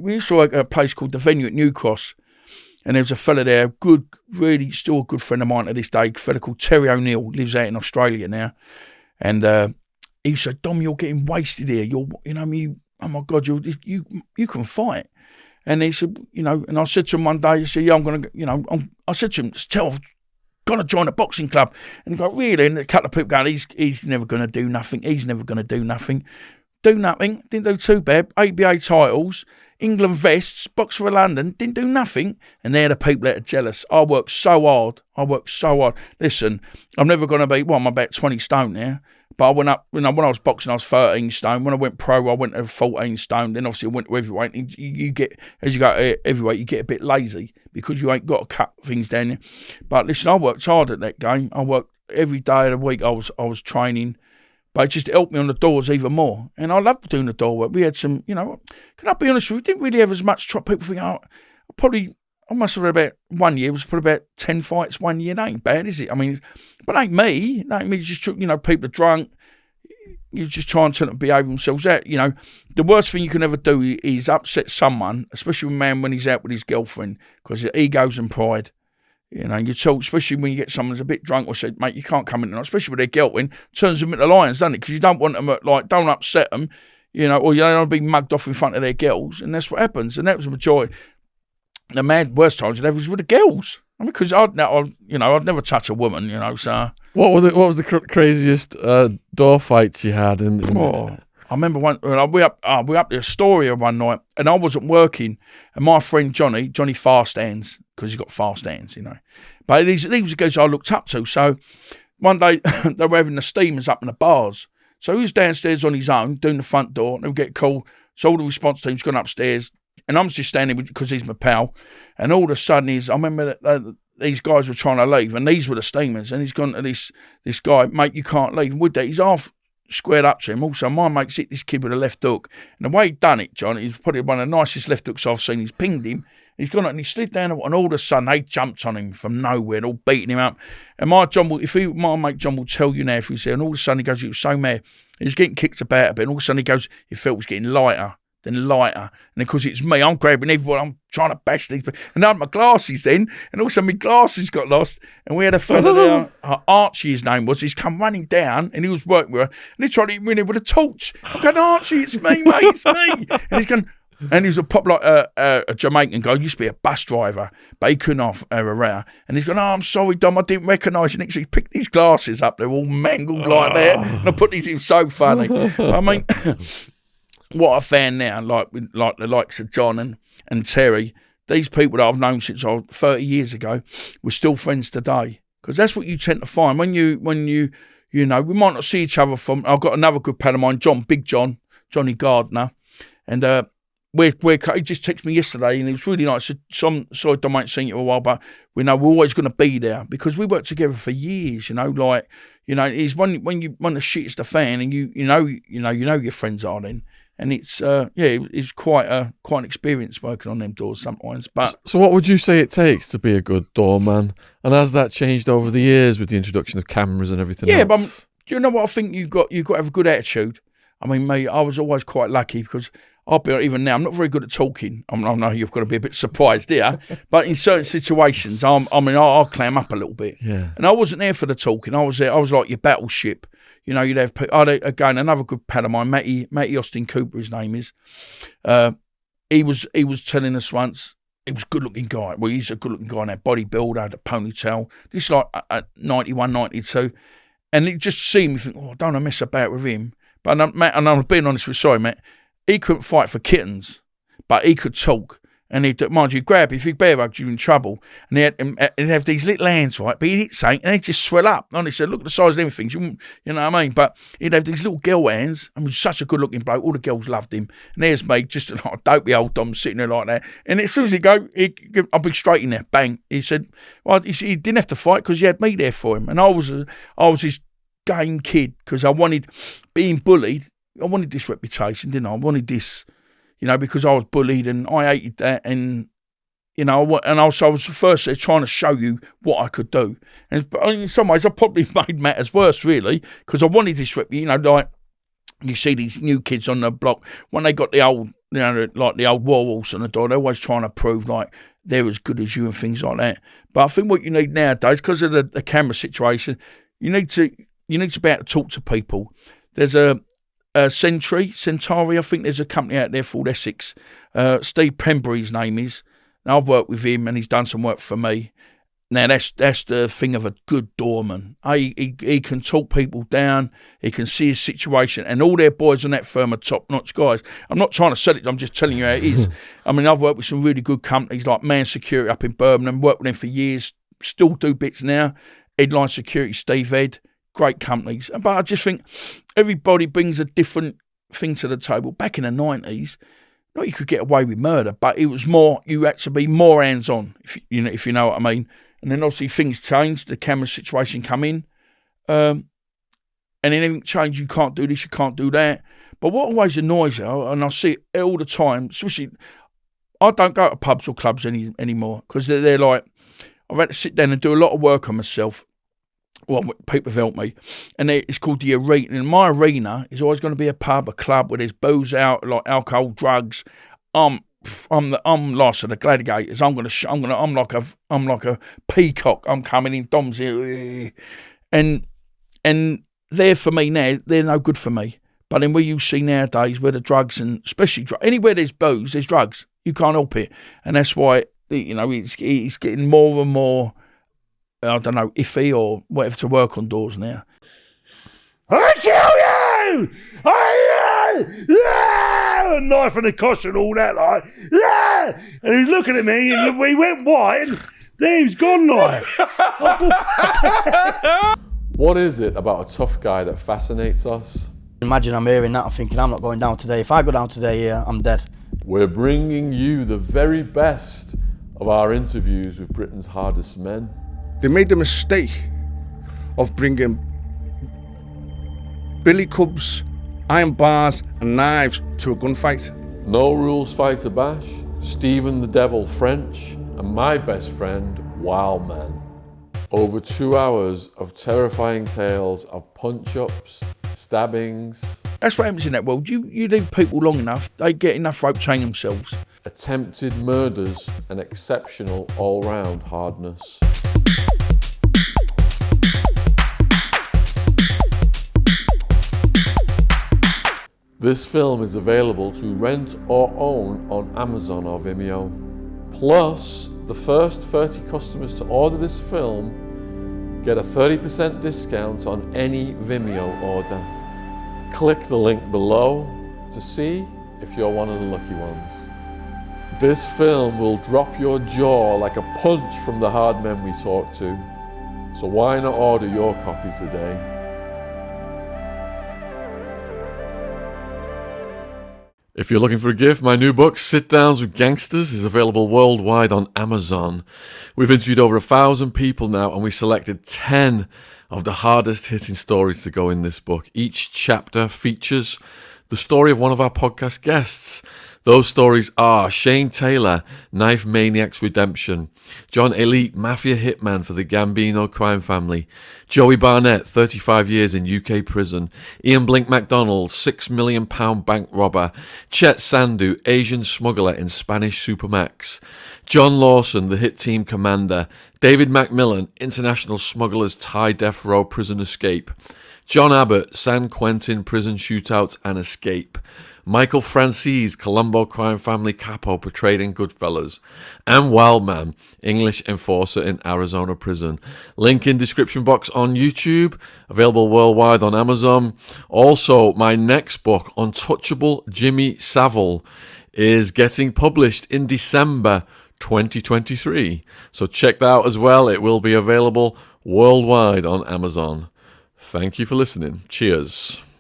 we used to work at a place called The Venue at New Cross, and there was a fella there, good, really still a good friend of mine to this day, a fella called Terry O'Neill, lives out in Australia now, and he said, Dom, you're getting wasted here. Oh my God, you can fight. And he said, and I said to him one day, he said, yeah, I'm going to, I said to him, I've got to join a boxing club. And he go, really? And a couple of people going, he's never going to do nothing. He's never going to do nothing. Do nothing. Didn't do too bad. ABA titles, England vests, box for London, didn't do nothing. And they're the people that are jealous. I worked so hard. Listen, I'm never going to be, I'm about 20 stone now. But I went up, when I was boxing, I was 13 stone. When I went pro, I went to 14 stone. Then obviously I went to heavyweight. You get, as you go to heavyweight, you get a bit lazy because you ain't got to cut things down there. But listen, I worked hard at that game. I worked every day of the week. I was training. But it just helped me on the doors even more. And I loved doing the door work. We had some, can I be honest with you, we didn't really have as much people think, I must have had about 1 year, it was probably about 10 fights 1 year. That ain't bad, is it? I mean, but it ain't me. Just, people are drunk. You just try and tell them to behave themselves out. The worst thing you can ever do is upset someone, especially a man when he's out with his girlfriend, because of egos and pride. You're told, especially when you get someone who's a bit drunk or said, mate, you can't come in tonight, especially with their girlfriend, turns them into lions, doesn't it? Because you don't want them, don't upset them, or you don't want to be mugged off in front of their girls, and that's what happens. And that was the majority. The worst times was with the girls. Because I'd never touch a woman, so. What was the craziest door fights you had? I remember we up to Astoria one night, and I wasn't working, and my friend Johnny fast hands, because he's got fast hands, But these were the guys I looked up to. So one day they were having the steamers up in the bars. So he was downstairs on his own, doing the front door, and they would get called. So all the response team's gone upstairs, and I'm just standing because he's my pal. And all of a sudden, I remember that these guys were trying to leave, and these were the steamers. And he's gone to this guy, mate, you can't leave. And with that, he's half squared up to him. Also, my mate's hit this kid with a left hook. And the way he'd done it, John, he's probably one of the nicest left hooks I've seen. He's pinged him. He's gone up and he slid down, and all of a sudden, they jumped on him from nowhere, all beating him up. And my mate John will tell you now if he's there, and all of a sudden he goes, he was so mad. He was getting kicked about a bit, and all of a sudden he goes, he felt it was getting lighter. Then lighter, and because it's me, I'm grabbing everyone, I'm trying to bash these people. And I had my glasses then, and also my glasses got lost. And we had a fella there, Archie his name was, he's come running down, and he was working with her, and he tried to hit me with a torch. I'm going, Archie, it's me, mate, it's me. And he's going, and he's a pop like a Jamaican guy, he used to be a bus driver, but he couldn't have a row. And he's going, I'm sorry, Dom, I didn't recognise you. Next, he picked these glasses up, they're all mangled like that. And I put these in so funny. I mean, what I found now, like the likes of John and Terry, these people that I've known since I was 30 years ago, we're still friends today. Because that's what you tend to find when you we might not see each other from. I've got another good pal of mine, Johnny Gardner, and he just texted me yesterday, and it was really nice. Sorry, Dom, I ain't seen you in a while, but we know we're always going to be there because we worked together for years. It's when the shit is the fan, and you know your friends are then. And it's quite an experience working on them doors sometimes. But so, what would you say it takes to be a good doorman? And has that changed over the years with the introduction of cameras and everything? Yeah, but you know what? I think you've got to have a good attitude. I mean, me, I was always quite lucky because even now, I'm not very good at talking. I know you're going to be a bit surprised here, but in certain situations, I'll clam up a little bit. Yeah. And I wasn't there for the talking. I was there. I was like your battleship. You'd have, again, another good pal of mine, Matty Austin Cooper, his name is. He was telling us once, he was a good-looking guy. Well, he's a good-looking guy now, bodybuilder, had a ponytail. This is like 91, 92. And it just seemed, you think, I don't want to mess about with him. But, Matt, and I'm being honest with you, sorry, Matt, he couldn't fight for kittens, but he could talk. And he'd, mind you, grab, if he bear hugged you in trouble. And he'd have these little hands, right? But he'd hit something and they'd just swell up. And he said, look at the size of them things. You know what I mean? But he'd have these little girl hands. I mean, such a good looking bloke. All the girls loved him. And there's me, just like a dopey old Dom sitting there like that. And as soon as he'd go, I'll be straight in there. Bang. He said, well, he didn't have to fight because he had me there for him. And I was his game kid because being bullied, I wanted this reputation, didn't I? I wanted this. Because I was bullied and I hated that, and and also I was first there trying to show you what I could do. And in some ways, I probably made matters worse, really, because I wanted this, like You see these new kids on the block, when they got the old, like the old war horse on the door, they're always trying to prove like they're as good as you and things like that. But I think what you need nowadays, because of the camera situation, you need to be able to talk to people. There's a Centauri, I think there's a company out there called Essex. Steve Pembury's name is. And I've worked with him and he's done some work for me. Now, that's the thing of a good doorman. He can talk people down. He can see his situation. And all their boys on that firm are top-notch guys. I'm not trying to sell it. I'm just telling you how it is. I mean, I've worked with some really good companies like Man Security up in Birmingham. Worked with them for years. Still do bits now. Headline Security, Steve Ed. Great companies. But I just think everybody brings a different thing to the table. Back in the 90s, not you could get away with murder, but it was more, you had to be more hands-on, if you know what I mean. And then obviously things changed, the camera situation come in, and then everything changed, you can't do this, you can't do that. But what always annoys me, and I see it all the time, especially, I don't go to pubs or clubs anymore, because they're like, I've had to sit down and do a lot of work on myself. Well, people have helped me, and it's called the arena. And my arena is always going to be a pub, a club where there's booze out, like alcohol, drugs. I'm like the gladiators. I'm like a peacock. I'm coming in. Dom's here, and they're for me now. They're no good for me. But then where you see nowadays, where the drugs and especially anywhere there's booze, there's drugs. You can't help it, and that's why it's getting more and more. I don't know, iffy or whatever to work on doors now. I kill you! A knife and a cosh and all that, like, and he's looking at me, and we went white, and then he's gone, like. What is it about a tough guy that fascinates us? Imagine I'm hearing that, I'm thinking, I'm not going down today. If I go down today, I'm dead. We're bringing you the very best of our interviews with Britain's hardest men. They made the mistake of bringing billy clubs, iron bars and knives to a gunfight. No Rules Fighter Bash, Stephen the Devil French, and my best friend, Wild Man. Over 2 hours of terrifying tales of punch-ups, stabbings. That's what happens in that world. You leave people long enough, they get enough rope to hang themselves. Attempted murders and exceptional all-round hardness. This film is available to rent or own on Amazon or Vimeo. Plus, the first 30 customers to order this film get a 30% discount on any Vimeo order. Click the link below to see if you're one of the lucky ones. This film will drop your jaw like a punch from the hard men we talk to. So why not order your copy today? If you're looking for a gift, my new book, Sit Downs with Gangsters, is available worldwide on Amazon. We've interviewed over 1,000 people now, and we selected 10 of the hardest hitting stories to go in this book. Each chapter features the story of one of our podcast guests. Those stories are Shane Taylor, Knife Maniac's Redemption; John Elite, Mafia Hitman for the Gambino crime family; Joey Barnett, 35 years in UK prison; Ian Blink MacDonald, £6 million bank robber; Chet Sandu, Asian smuggler in Spanish Supermax; John Lawson, the hit team commander; David Macmillan, international smuggler's Thai death row prison escape; John Abbott, San Quentin prison shootout and escape; Michael Francis, Colombo crime family capo portrayed in Goodfellas; and Wildman, English enforcer in Arizona prison. Link in description box on YouTube, available worldwide on Amazon. Also, my next book, Untouchable Jimmy Savile, is getting published in December 2023. So check that out as well. It will be available worldwide on Amazon. Thank you for listening. Cheers.